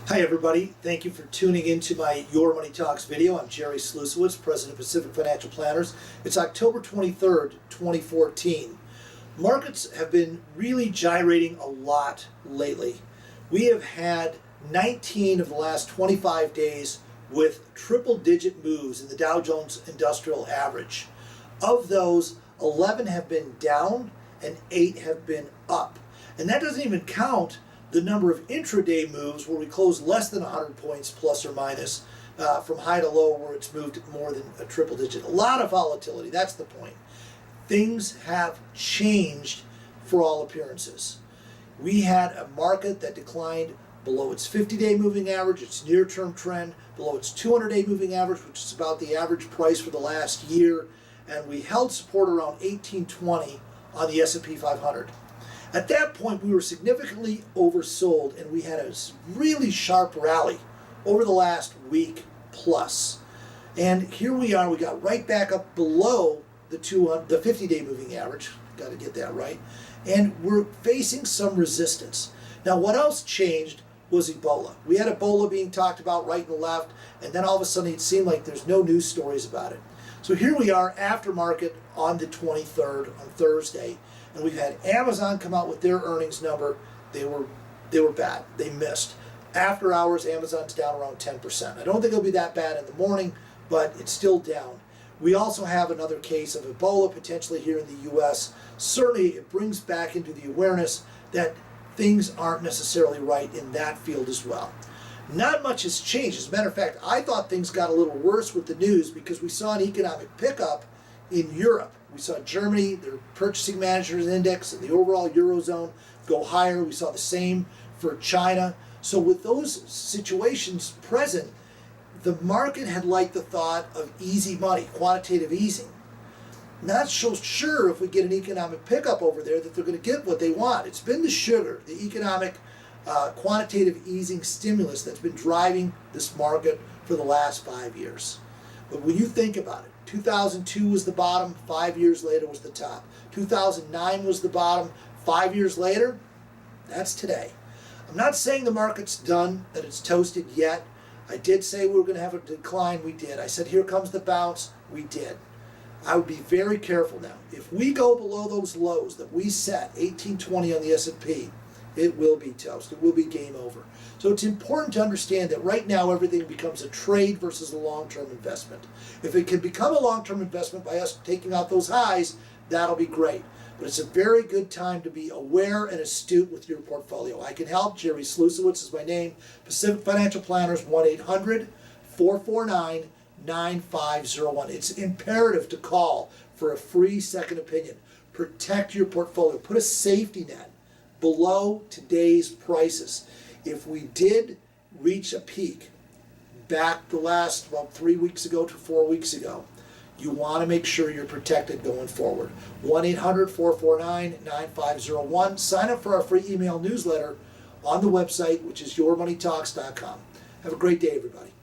Hi everybody, thank you for tuning into my Your Money Talks video. I'm Jerry Slusewitz, President of Pacific Financial Planners. It's October 23rd, 2014. Markets have been really gyrating a lot lately. We have had 19 of the last 25 days with triple-digit moves in the Dow Jones Industrial Average. Of those, 11 have been down and 8 have been up. And that doesn't even count the number of intraday moves where we close less than 100 points plus or minus from high to low, where it's moved more than a triple digit. A lot of volatility, that's the point. Things have changed for all appearances. We had a market that declined below its 50-day moving average, its near-term trend, below its 200-day moving average, which is about the average price for the last year, and we held support around 1820 on the S&P 500. At that point, we were significantly oversold, and we had a really sharp rally over the last week plus. And here we are, we got right back up below the 50-day moving average, got to get that right, and we're facing some resistance. Now, what else changed was Ebola. We had Ebola being talked about right and left, and then all of a sudden it seemed like there's no news stories about it. So here we are after market on the 23rd, on Thursday, and we've had Amazon come out with their earnings number. They were bad. They missed. After hours, Amazon's down around 10%. I don't think it'll be that bad in the morning, but it's still down. We also have another case of Ebola potentially here in the U.S. Certainly, it brings back into the awareness that things aren't necessarily right in that field as well. Not much has changed. As a matter of fact, I thought things got a little worse with the news because we saw an economic pickup in Europe. We saw Germany, their purchasing managers index and the overall Eurozone go higher. We saw the same for China. So with those situations present, the market had liked the thought of easy money, quantitative easing. Not so sure if we get an economic pickup over there that they're going to get what they want. It's been the sugar, the economic quantitative easing stimulus that's been driving this market for the last 5 years. But when you think about it, 2002 was the bottom, 5 years later was the top. 2009 was the bottom, 5 years later, that's today. I'm not saying the market's done, that it's toasted yet. I did say we were going to have a decline, we did. I said here comes the bounce, we did. I would be very careful now. If we go below those lows that we set, 1820 on the S&P, it will be toast. It will be game over. So it's important to understand that right now everything becomes a trade versus a long-term investment. If it can become a long-term investment by us taking out those highs, that'll be great. But it's a very good time to be aware and astute with your portfolio. I can help. Jerry Slusewitz is my name. Pacific Financial Planners, 1-800-449-9501. It's imperative to call for a free second opinion. Protect your portfolio. Put a safety net below today's prices. If we did reach a peak back the last about 3 weeks ago to 4 weeks ago, you want to make sure you're protected going forward. 1-800-449-9501. Sign up for our free email newsletter on the website, which is yourmoneytalks.com. Have a great day, everybody.